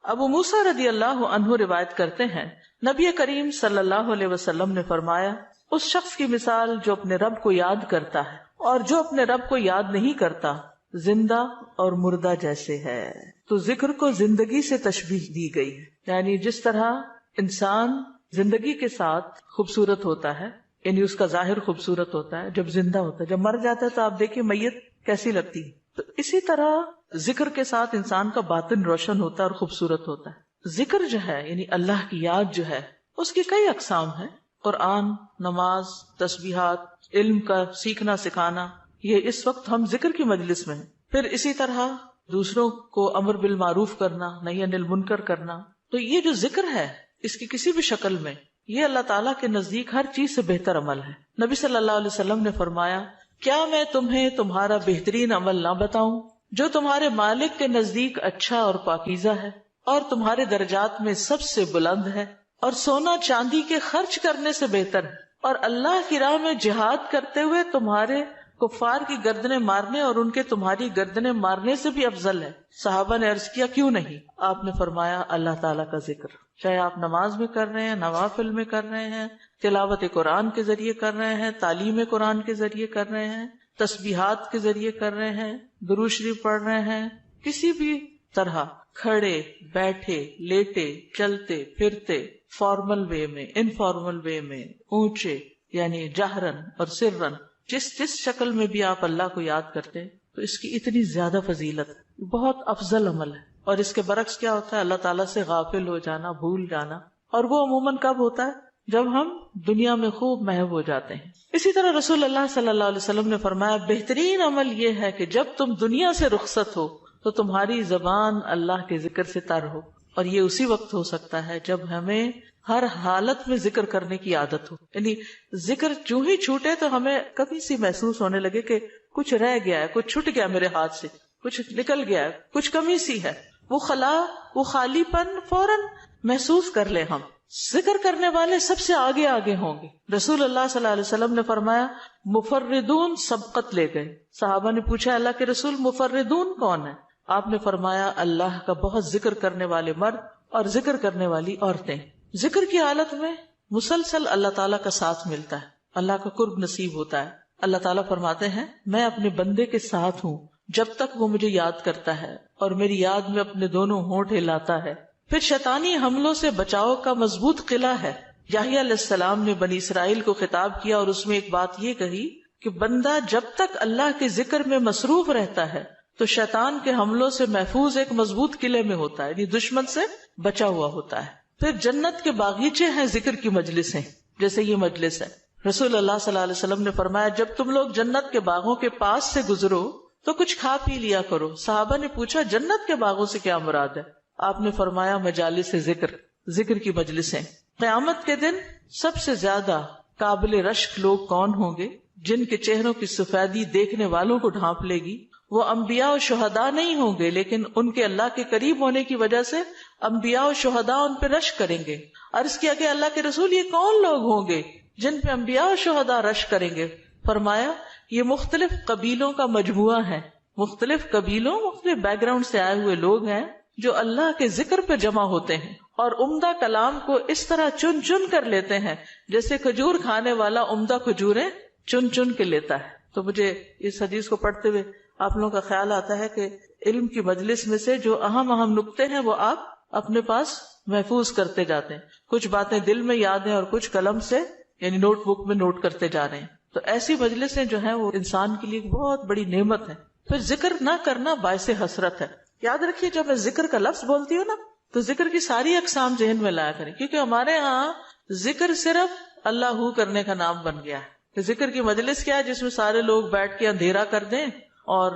ابو موسیٰ رضی اللہ عنہ روایت کرتے ہیں نبی کریم صلی اللہ علیہ وسلم نے فرمایا اس شخص کی مثال جو اپنے رب کو یاد کرتا ہے اور جو اپنے رب کو یاد نہیں کرتا زندہ اور مردہ جیسے ہے. تو ذکر کو زندگی سے تشبیہ دی گئی ہے، یعنی جس طرح انسان زندگی کے ساتھ خوبصورت ہوتا ہے، یعنی اس کا ظاہر خوبصورت ہوتا ہے جب زندہ ہوتا ہے، جب مر جاتا ہے تو آپ دیکھیے میت کیسی لگتی ہے. تو اسی طرح ذکر کے ساتھ انسان کا باطن روشن ہوتا ہے اور خوبصورت ہوتا ہے. ذکر جو ہے یعنی اللہ کی یاد جو ہے اس کی کئی اقسام ہیں. قرآن، نماز، تسبیحات، علم کا سیکھنا سکھانا، یہ اس وقت ہم ذکر کی مجلس میں ہیں. پھر اسی طرح دوسروں کو امر بالمعروف کرنا، نہی عن المنکر کرنا. تو یہ جو ذکر ہے اس کی کسی بھی شکل میں یہ اللہ تعالیٰ کے نزدیک ہر چیز سے بہتر عمل ہے. نبی صلی اللہ علیہ وسلم نے فرمایا کیا میں تمہیں تمہارا بہترین عمل نہ بتاؤں جو تمہارے مالک کے نزدیک اچھا اور پاکیزہ ہے اور تمہارے درجات میں سب سے بلند ہے اور سونا چاندی کے خرچ کرنے سے بہتر ہے اور اللہ کی راہ میں جہاد کرتے ہوئے تمہارے کفار کی گردنیں مارنے اور ان کے تمہاری گردنیں مارنے سے بھی افضل ہے. صحابہ نے عرض کیا کیوں نہیں؟ آپ نے فرمایا اللہ تعالیٰ کا ذکر، چاہے آپ نماز میں کر رہے ہیں، نوافل میں کر رہے ہیں، تلاوت قرآن کے ذریعے کر رہے ہیں، تعلیم قرآن کے ذریعے کر رہے ہیں، تسبیحات کے ذریعے کر رہے ہیں، درود شریف پڑھ رہے ہیں، کسی بھی طرح کھڑے بیٹھے لیٹے چلتے پھرتے، فارمل وے میں انفارمل وے میں، اونچے یعنی جہرن اور سرن، جس شکل میں بھی آپ اللہ کو یاد کرتے ہیں تو اس کی اتنی زیادہ فضیلت ہے، بہت افضل عمل ہے. اور اس کے برعکس کیا ہوتا ہے؟ اللہ تعالیٰ سے غافل ہو جانا، بھول جانا، اور وہ عموماً کب ہوتا ہے؟ جب ہم دنیا میں خوب محو ہو جاتے ہیں. اسی طرح رسول اللہ صلی اللہ علیہ وسلم نے فرمایا بہترین عمل یہ ہے کہ جب تم دنیا سے رخصت ہو تو تمہاری زبان اللہ کے ذکر سے تر ہو. اور یہ اسی وقت ہو سکتا ہے جب ہمیں ہر حالت میں ذکر کرنے کی عادت ہو. یعنی ذکر جو ہی چھوٹے تو ہمیں کبھی سی محسوس ہونے لگے کہ کچھ رہ گیا ہے، کچھ چھوٹ گیا میرے ہاتھ سے، کچھ نکل گیا ہے، کچھ کمی سی ہے، وہ خلا، وہ خالی پن فوراً محسوس کر لے. ہم ذکر کرنے والے سب سے آگے آگے ہوں گے. رسول اللہ صلی اللہ علیہ وسلم نے فرمایا مفردون سبقت لے گئے. صحابہ نے پوچھا اللہ کے رسول مفردون کون ہے؟ آپ نے فرمایا اللہ کا بہت ذکر کرنے والے مرد اور ذکر کرنے والی عورتیں. ذکر کی حالت میں مسلسل اللہ تعالیٰ کا ساتھ ملتا ہے، اللہ کا قرب نصیب ہوتا ہے. اللہ تعالیٰ فرماتے ہیں میں اپنے بندے کے ساتھ ہوں جب تک وہ مجھے یاد کرتا ہے اور میری یاد میں اپنے دونوں ہونٹ ہلاتا ہے. پھر شیطانی حملوں سے بچاؤ کا مضبوط قلعہ ہے. یحییٰ علیہ السلام نے بنی اسرائیل کو خطاب کیا اور اس میں ایک بات یہ کہی کہ بندہ جب تک اللہ کے ذکر میں مصروف رہتا ہے تو شیطان کے حملوں سے محفوظ ایک مضبوط قلعے میں ہوتا ہے، یعنی دشمن سے بچا ہوا ہوتا ہے. پھر جنت کے باغیچے ہیں ذکر کی مجلسیں، جیسے یہ مجلس ہے. رسول اللہ صلی اللہ علیہ وسلم نے فرمایا جب تم لوگ جنت کے باغوں کے پاس سے گزرو تو کچھ کھا پی لیا کرو. صحابہ نے پوچھا جنت کے باغوں سے کیا مراد ہے؟ آپ نے فرمایا مجالس ذکر، ذکر کی مجلسیں. قیامت کے دن سب سے زیادہ قابل رشک لوگ کون ہوں گے؟ جن کے چہروں کی سفیدی دیکھنے والوں کو ڈھانپ لے گی. وہ انبیاء و شہداء نہیں ہوں گے لیکن ان کے اللہ کے قریب ہونے کی وجہ سے انبیاء و شہداء ان پہ رشک کریں گے. عرض کیا کہ اللہ کے رسول یہ کون لوگ ہوں گے جن پہ انبیاء و شہداء رشک کریں گے؟ فرمایا یہ مختلف قبیلوں کا مجموعہ ہے، مختلف قبیلوں مختلف بیک گراؤنڈ سے آئے ہوئے لوگ ہیں جو اللہ کے ذکر پہ جمع ہوتے ہیں اور عمدہ کلام کو اس طرح چن چن کر لیتے ہیں جیسے کھجور کھانے والا عمدہ کھجوریں چن چن کے لیتا ہے. تو مجھے اس حدیث کو پڑھتے ہوئے آپ لوگوں کا خیال آتا ہے کہ علم کی مجلس میں سے جو اہم اہم نقطے ہیں وہ آپ اپنے پاس محفوظ کرتے جاتے ہیں. کچھ باتیں دل میں یاد ہیں اور کچھ قلم سے یعنی نوٹ بک میں نوٹ کرتے جا رہے ہیں. تو ایسی مجلسیں جو ہیں وہ انسان کے لیے بہت بڑی نعمت ہے. پھر ذکر نہ کرنا باعث حسرت ہے. یاد رکھیے جب میں ذکر کا لفظ بولتی ہوں نا تو ذکر کی ساری اقسام ذہن میں لایا کریں، کیونکہ ہمارے ہاں ذکر صرف اللہ ہو کرنے کا نام بن گیا ہے. ذکر کی مجلس کیا ہے؟ جس میں سارے لوگ بیٹھ کے اندھیرا کر دیں اور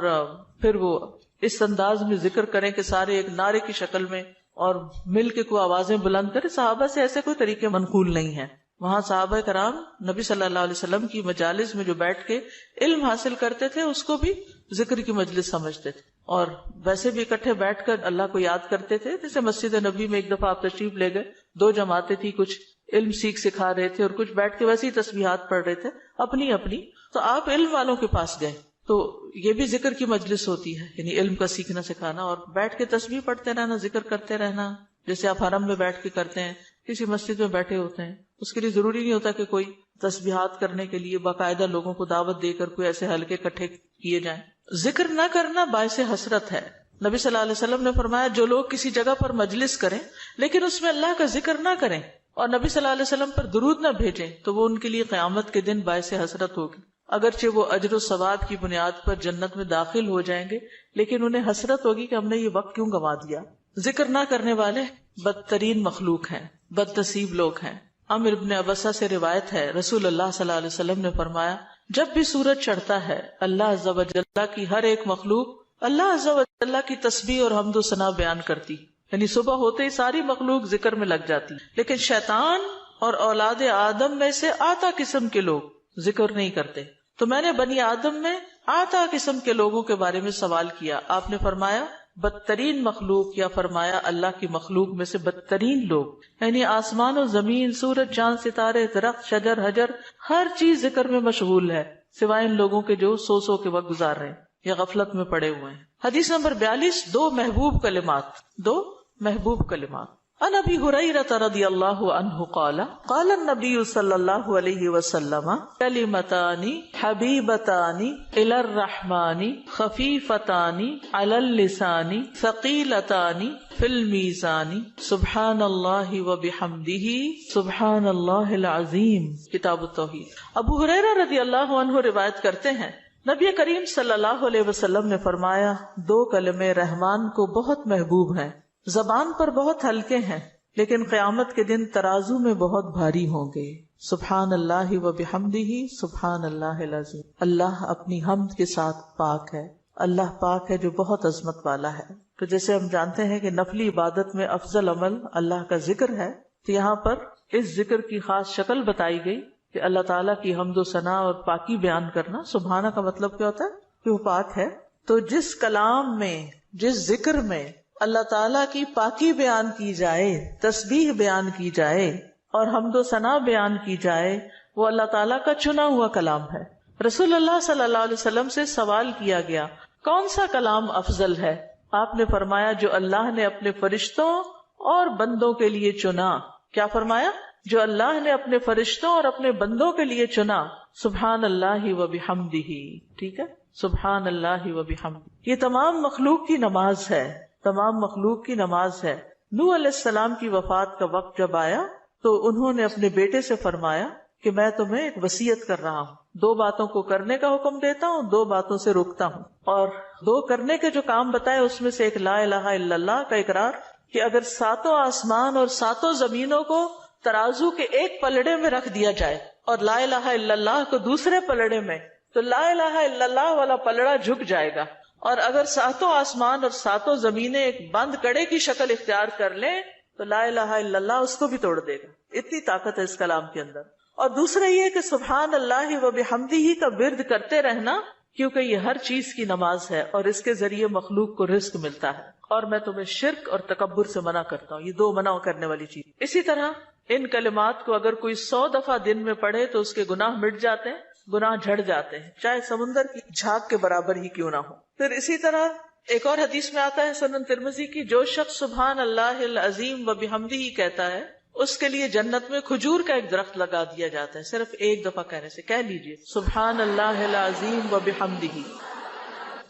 پھر وہ اس انداز میں ذکر کریں کہ سارے ایک نعرے کی شکل میں اور مل کے کوئی آوازیں بلند کریں. صحابہ سے ایسے کوئی طریقے منقول نہیں ہیں. وہاں صحابہ کرام نبی صلی اللہ علیہ وسلم کی مجالس میں جو بیٹھ کے علم حاصل کرتے تھے اس کو بھی ذکر کی مجلس سمجھتے تھے اور ویسے بھی اکٹھے بیٹھ کر اللہ کو یاد کرتے تھے. جیسے مسجد نبی میں ایک دفعہ آپ تشریف لے گئے، 2 جماعتیں تھی، کچھ علم سکھا رہے تھے اور کچھ بیٹھ کے ویسے ہی تسبیحات پڑھ رہے تھے اپنی اپنی. تو آپ علم والوں کے پاس گئے تو یہ بھی ذکر کی مجلس ہوتی ہے، یعنی علم کا سیکھنا سکھانا، اور بیٹھ کے تسبیح پڑھتے رہنا، ذکر کرتے رہنا، جیسے آپ حرم میں بیٹھ کے کرتے ہیں، کسی مسجد میں بیٹھے ہوتے ہیں، اس کے لیے ضروری نہیں ہوتا کہ کوئی تسبیحات کرنے کے لیے باقاعدہ لوگوں کو دعوت دے کر کوئی ایسے حلقے اکٹھے کیے جائیں۔ ذکر نہ کرنا باعث حسرت ہے۔ نبی صلی اللہ علیہ وسلم نے فرمایا جو لوگ کسی جگہ پر مجلس کریں لیکن اس میں اللہ کا ذکر نہ کریں اور نبی صلی اللہ علیہ وسلم پر درود نہ بھیجیں تو وہ ان کے لیے قیامت کے دن باعث حسرت ہوگی۔ اگرچہ وہ اجر و ثواب کی بنیاد پر جنت میں داخل ہو جائیں گے لیکن انہیں حسرت ہوگی کہ ہم نے یہ وقت کیوں گنوا دیا۔ ذکر نہ کرنے والے بدترین مخلوق ہیں، بد نصیب لوگ ہیں۔ عمرو بن ابسہ سے روایت ہے، رسول اللہ صلی اللہ علیہ وسلم نے فرمایا جب بھی سورج چڑھتا ہے اللہ عز و جل کی ہر ایک مخلوق اللہ عز و جل کی تسبیح اور حمد و ثنا بیان کرتی، یعنی صبح ہوتے ہی ساری مخلوق ذکر میں لگ جاتی، لیکن شیطان اور اولاد آدم میں سے آتا قسم کے لوگ ذکر نہیں کرتے۔ تو میں نے بنی آدم میں آتا قسم کے لوگوں کے بارے میں سوال کیا، آپ نے فرمایا بدترین مخلوق، یا فرمایا اللہ کی مخلوق میں سے بدترین لوگ، یعنی آسمان و زمین، سورج چاند ستارے درخت شجر حجر ہر چیز ذکر میں مشغول ہے سوائے ان لوگوں کے جو سو کے وقت گزار رہے ہیں یا غفلت میں پڑے ہوئے ہیں۔ حدیث نمبر 42، دو محبوب کلمات۔ عن ابی ہریرہ رضی اللہ عنہ قال قال النبی صلی اللہ علیہ وسلم کلمتان حبیبتان الی الرحمن خفیفتان علی اللسان ثقیلتان فی المیزان سبحان اللہ وبحمدہ سبحان اللہ العظیم۔ کتاب التوحید۔ ابو ہریرہ رضی اللہ عنہ روایت کرتے ہیں نبی کریم صلی اللہ علیہ وسلم نے فرمایا دو کلمے رحمان کو بہت محبوب ہیں، زبان پر بہت ہلکے ہیں لیکن قیامت کے دن ترازو میں بہت بھاری ہوں گے۔ سبحان اللہ و بحمدہ سبحان اللہ العظیم۔ اللہ اپنی حمد کے ساتھ پاک ہے، اللہ پاک ہے جو بہت عظمت والا ہے۔ تو جیسے ہم جانتے ہیں کہ نفلی عبادت میں افضل عمل اللہ کا ذکر ہے، تو یہاں پر اس ذکر کی خاص شکل بتائی گئی کہ اللہ تعالیٰ کی حمد و ثنا اور پاکی بیان کرنا۔ سبحانہ کا مطلب کیا ہوتا ہے کہ وہ پاک ہے۔ تو جس کلام میں، جس ذکر میں اللہ تعالیٰ کی پاکی بیان کی جائے، تسبیح بیان کی جائے اور حمد و ثنا بیان کی جائے، وہ اللہ تعالیٰ کا چنا ہوا کلام ہے۔ رسول اللہ صلی اللہ علیہ وسلم سے سوال کیا گیا کون سا کلام افضل ہے؟ آپ نے فرمایا جو اللہ نے اپنے فرشتوں اور بندوں کے لیے چنا۔ کیا فرمایا؟ جو اللہ نے اپنے فرشتوں اور اپنے بندوں کے لیے چنا۔ سبحان اللہ و بحمدہ، ٹھیک ہے، سبحان اللہ و بحمدہ۔ یہ تمام مخلوق کی نماز ہے، تمام مخلوق کی نماز ہے۔ نوح علیہ السلام کی وفات کا وقت جب آیا تو انہوں نے اپنے بیٹے سے فرمایا کہ میں تمہیں ایک وصیت کر رہا ہوں، دو باتوں کو کرنے کا حکم دیتا ہوں، دو باتوں سے روکتا ہوں۔ اور دو کرنے کے جو کام بتائے اس میں سے ایک لا الہ الا اللہ کا اقرار، کہ اگر ساتوں آسمان اور ساتوں زمینوں کو ترازو کے ایک پلڑے میں رکھ دیا جائے اور لا الہ الا اللہ کو دوسرے پلڑے میں، تو لا الہ الا اللہ والا پلڑا جھک جائے گا، اور اگر ساتوں آسمان اور ساتوں زمینیں ایک بند کڑے کی شکل اختیار کر لیں تو لا الہ الا اللہ اس کو بھی توڑ دے گا۔ اتنی طاقت ہے اس کلام کے اندر۔ اور دوسرا یہ کہ سبحان اللہ و بحمدہ کا ورد کرتے رہنا، کیونکہ یہ ہر چیز کی نماز ہے اور اس کے ذریعے مخلوق کو رزق ملتا ہے۔ اور میں تمہیں شرک اور تکبر سے منع کرتا ہوں، یہ دو منع کرنے والی چیز۔ اسی طرح ان کلمات کو اگر کوئی 100 دفعہ دن میں پڑھے تو اس کے گناہ مٹ جاتے ہیں، گناہ جھڑ جاتے ہیں، چاہے سمندر کی جھاگ کے برابر ہی کیوں نہ ہو۔ پھر اسی طرح ایک اور حدیث میں آتا ہے سنن ترمذی کی، جو شخص سبحان اللہ العظیم و بحمدہ کہتا ہے اس کے لیے جنت میں کھجور کا ایک درخت لگا دیا جاتا ہے، صرف ایک دفعہ کہنے سے۔ کہہ لیجئے سبحان اللہ العظیم و بحمدہ۔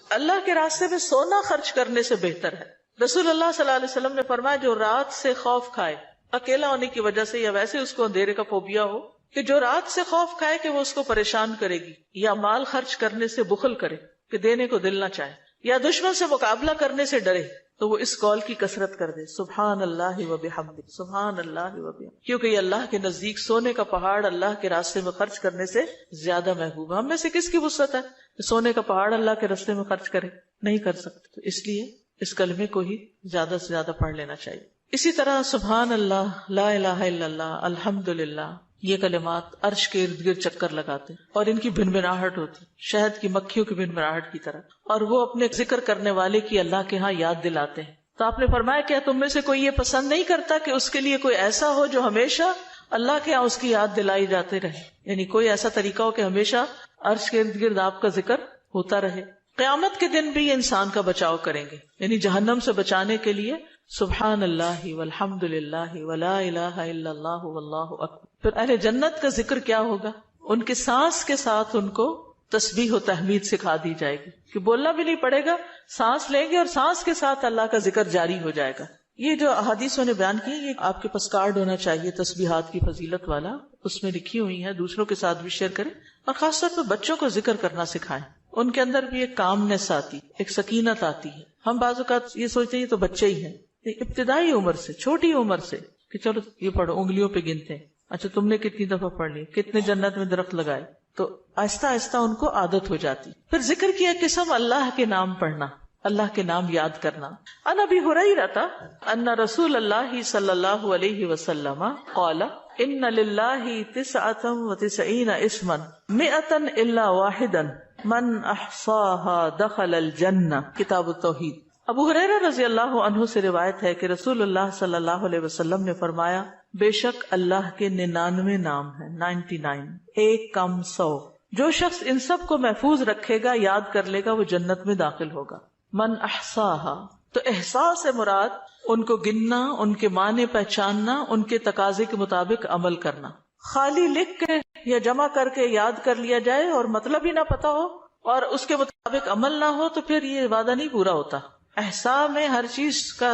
اللہ کے راستے میں سونا خرچ کرنے سے بہتر ہے۔ رسول اللہ صلی اللہ علیہ وسلم نے فرمایا جو رات سے خوف کھائے، اکیلا ہونے کی وجہ سے یا ویسے اس کو اندھیرے کا فوبیا ہو، کہ جو رات سے خوف کھائے کہ وہ اس کو پریشان کرے گی، یا مال خرچ کرنے سے بخل کرے کہ دینے کو دل نہ چاہے، یا دشمن سے مقابلہ کرنے سے ڈرے، تو وہ اس قول کی کثرت کر دے سبحان اللہ و بحمدہ، سبحان اللہ و بحمدہ، کیونکہ یہ اللہ کے نزدیک سونے کا پہاڑ اللہ کے راستے میں خرچ کرنے سے زیادہ محبوب ہے۔ ہم میں سے کس کی وسعت ہے کہ سونے کا پہاڑ اللہ کے راستے میں خرچ کرے؟ نہیں کر سکتے، تو اس لیے اس کلمے کو ہی زیادہ سے زیادہ پڑھ لینا چاہیے۔ اسی طرح سبحان اللہ، لا الہ الا اللہ، الحمدللہ، یہ کلمات عرش کے ارد گرد چکر لگاتے اور ان کی بھنبھناہٹ ہوتی شہد کی مکھیوں کی بھنبھناہٹ کی طرح، اور وہ اپنے ذکر کرنے والے کی اللہ کے ہاں یاد دلاتے ہیں۔ تو آپ نے فرمایا کیا تم میں سے کوئی یہ پسند نہیں کرتا کہ اس کے لیے کوئی ایسا ہو جو ہمیشہ اللہ کے ہاں اس کی یاد دلائی جاتے رہے، یعنی کوئی ایسا طریقہ ہو کہ ہمیشہ عرش کے ارد گرد آپ کا ذکر ہوتا رہے. قیامت کے دن بھی یہ انسان کا بچاؤ کریں گے، یعنی جہنم سے بچانے کے لیے سبحان اللہ والحمد للہ ولا الہ الا اللہ واللہ اکبر. پھر اہل جنت کا ذکر کیا ہوگا؟ ان کے سانس کے ساتھ ان کو تسبیح و تحمید سکھا دی جائے گی کہ بولنا بھی نہیں پڑے گا، سانس لیں گے اور سانس کے ساتھ اللہ کا ذکر جاری ہو جائے گا. یہ جو احادیثوں نے بیان کی، یہ آپ کے پاس کارڈ ہونا چاہیے تسبیحات کی فضیلت والا، اس میں لکھی ہوئی ہیں، دوسروں کے ساتھ بھی شیئر کریں اور خاص طور پہ بچوں کو ذکر کرنا سکھائیں. ان کے اندر بھی ایک کامنس آتی، ایک سکینت آتی ہے. ہم بعض اوقات یہ سوچتے ہیں یہ تو بچے ہی ہیں، ابتدائی عمر سے، چھوٹی عمر سے کہ چلو یہ پڑھو، انگلیوں پہ گنتے ہیں، اچھا تم نے کتنی دفعہ پڑھ لی، کتنے جنت میں درخت لگائے، تو آہستہ آہستہ ان کو عادت ہو جاتی. پھر ذکر کی ایک قسم اللہ کے نام پڑھنا، اللہ کے نام یاد کرنا. عن ابی ہریرہ ان رسول اللہ صلی اللہ علیہ وسلم قال ان للہ 99 اسما 100 الا واحدا من احصاها دخل الجنہ. کتاب التوحید. ابو ہریرہ رضی اللہ عنہ سے روایت ہے کہ رسول اللہ صلی اللہ علیہ وسلم نے فرمایا، بے شک اللہ کے 99 نام ہیں، 99، ایک کم 100. جو شخص ان سب کو محفوظ رکھے گا، یاد کر لے گا، وہ جنت میں داخل ہوگا. من احصاها، تو احصاء سے مراد ان کو گننا، ان کے معنی پہچاننا، ان کے تقاضے کے مطابق عمل کرنا. خالی لکھ کے یا جمع کر کے یاد کر لیا جائے اور مطلب ہی نہ پتا ہو اور اس کے مطابق عمل نہ ہو تو پھر یہ وعدہ نہیں پورا ہوتا. احصاء میں ہر چیز کا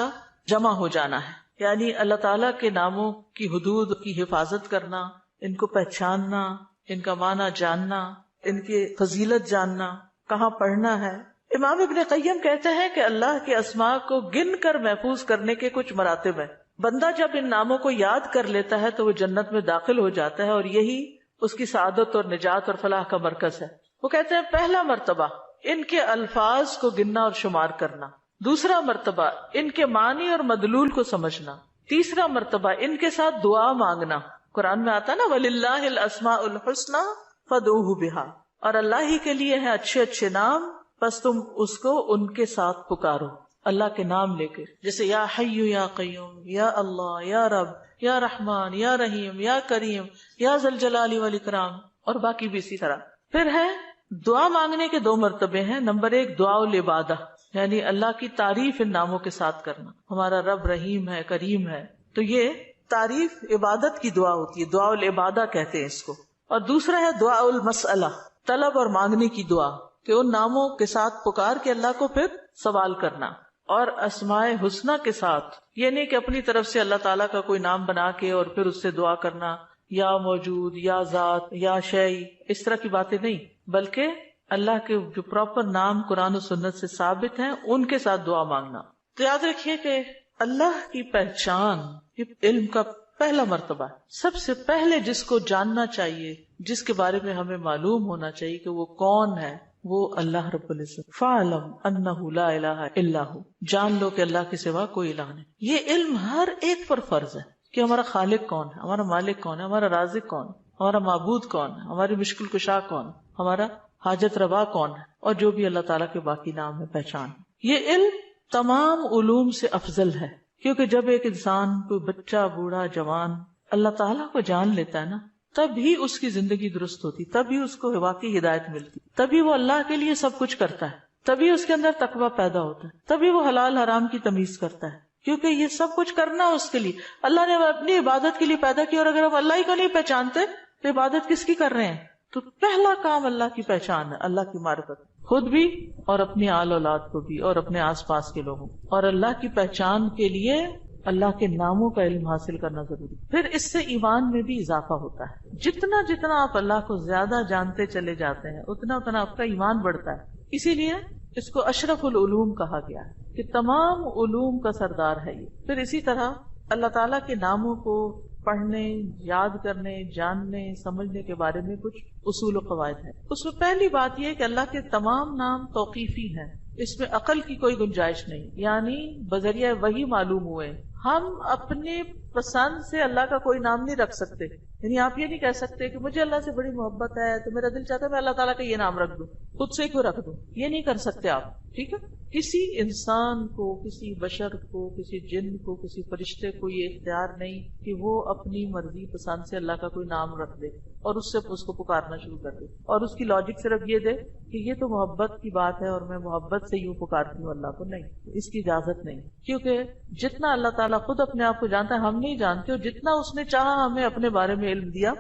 جمع ہو جانا ہے، یعنی اللہ تعالیٰ کے ناموں کی حدود کی حفاظت کرنا، ان کو پہچاننا، ان کا معنی جاننا، ان کی فضیلت جاننا، کہاں پڑھنا ہے. امام ابن قیم کہتے ہیں کہ اللہ کے اسماء کو گن کر محفوظ کرنے کے کچھ مراتب ہیں. بندہ جب ان ناموں کو یاد کر لیتا ہے تو وہ جنت میں داخل ہو جاتا ہے اور یہی اس کی سعادت اور نجات اور فلاح کا مرکز ہے. وہ کہتے ہیں پہلا مرتبہ ان کے الفاظ کو گننا اور شمار کرنا، دوسرا مرتبہ ان کے معنی اور مدلول کو سمجھنا، تیسرا مرتبہ ان کے ساتھ دعا مانگنا. قرآن میں آتا نا وَلِلَّهِ الْأَسْمَاءُ الْحُسْنَى فَادْعُوهُ بِهَا، اور اللہ ہی کے لیے ہیں اچھے اچھے نام، بس تم اس کو ان کے ساتھ پکارو، اللہ کے نام لے کے. جیسے یا حی یا قیوم، یا اللہ، یا رب، یا رحمان، یا رحیم، یا کریم، یا ذی الجلال والاکرام، اور باقی بھی اسی طرح. پھر ہے دعا مانگنے کے 2 مرتبے ہیں. نمبر 1 دعا العبادہ، یعنی اللہ کی تعریف ان ناموں کے ساتھ کرنا. ہمارا رب رحیم ہے، کریم ہے، تو یہ تعریف عبادت کی دعا ہوتی ہے، دعا العبادہ کہتے ہیں اس کو. اور دوسرا ہے دعا المسئلہ، طلب اور مانگنے کی دعا، کہ ان ناموں کے ساتھ پکار کے اللہ کو پھر سوال کرنا. اور اسماء حسنہ کے ساتھ یہ نہیں کہ اپنی طرف سے اللہ تعالیٰ کا کوئی نام بنا کے اور پھر اس سے دعا کرنا، یا موجود، یا ذات، یا شیء، اس طرح کی باتیں نہیں، بلکہ اللہ کے جو پراپر نام قرآن و سنت سے ثابت ہیں ان کے ساتھ دعا مانگنا. تو یاد رکھیے کہ اللہ کی پہچان یہ علم کا پہلا مرتبہ ہے. سب سے پہلے جس کو جاننا چاہیے، جس کے بارے میں ہمیں معلوم ہونا چاہیے کہ وہ کون ہے، وہ اللہ رب العزت. فَاعْلَمْ أَنَّهُ لَا إِلَهَ إِلَّا هُوَ، جان لو کہ اللہ کے سوا کوئی الہ نہیں. یہ علم ہر ایک پر فرض ہے کہ ہمارا خالق کون ہے، ہمارا مالک کون ہے، ہمارا رازق کون ہے، ہمارا معبود کون ہے، ہماری مشکل کشا کون ہے، ہمارا حاجت روا کون ہے، اور جو بھی اللہ تعالیٰ کے باقی نام ہے، پہچان. یہ علم تمام علوم سے افضل ہے، کیونکہ جب ایک انسان، کوئی بچہ، بوڑھا، جوان اللہ تعالیٰ کو جان لیتا ہے نا، تب ہی اس کی زندگی درست ہوتی، تب ہی اس کو واقعی ہدایت ملتی، تبھی وہ اللہ کے لیے سب کچھ کرتا ہے، تبھی اس کے اندر تقویٰ پیدا ہوتا ہے، تبھی وہ حلال حرام کی تمیز کرتا ہے. کیونکہ یہ سب کچھ کرنا اس کے لیے اللہ نے اپنی عبادت کے لیے پیدا کیا، اور اگر ہم اللہ ہی کو نہیں پہچانتے تو عبادت کس کی کر رہے ہیں؟ تو پہلا کام اللہ کی پہچان ہے، اللہ کی معرفت، خود بھی اور اپنی آل اولاد کو بھی اور اپنے آس پاس کے لوگوں. اور اللہ کی پہچان کے لیے اللہ کے ناموں کا علم حاصل کرنا ضروری. پھر اس سے ایمان میں بھی اضافہ ہوتا ہے. جتنا جتنا آپ اللہ کو زیادہ جانتے چلے جاتے ہیں اتنا اتنا آپ کا ایمان بڑھتا ہے. اسی لیے اس کو اشرف العلوم کہا گیا ہے کہ تمام علوم کا سردار ہے یہ. پھر اسی طرح اللہ تعالیٰ کے ناموں کو پڑھنے، یاد کرنے، جاننے، سمجھنے کے بارے میں کچھ اصول و قواعد ہیں. اس میں پہلی بات یہ کہ اللہ کے تمام نام توقیفی ہیں، اس میں عقل کی کوئی گنجائش نہیں، یعنی بذریعہ وحی معلوم ہوئے. ہم اپنی پسند سے اللہ کا کوئی نام نہیں رکھ سکتے. یعنی آپ یہ نہیں کہہ سکتے کہ مجھے اللہ سے بڑی محبت ہے تو میرا دل چاہتا ہے میں اللہ تعالیٰ کا یہ نام رکھ دوں, خود سے ہی کیوں رکھ دوں, یہ نہیں کر سکتے آپ. ٹھیک ہے, کسی انسان کو, کسی بشر کو, کسی جن کو, کسی فرشتے کو یہ اختیار نہیں کہ وہ اپنی مرضی پسند سے اللہ کا کوئی نام رکھ دے اور اس سے اس کو پکارنا شروع کر دے, اور اس کی لاجک صرف یہ دے کہ یہ تو محبت کی بات ہے اور میں محبت سے یوں پکارتی ہوں اللہ کو. نہیں, اس کی اجازت نہیں, کیونکہ جتنا اللہ تعالیٰ خود اپنے آپ کو جانتا ہے ہم نہیں جانتے, اور جتنا اس نے چاہا ہمیں اپنے بارے میں علم دیا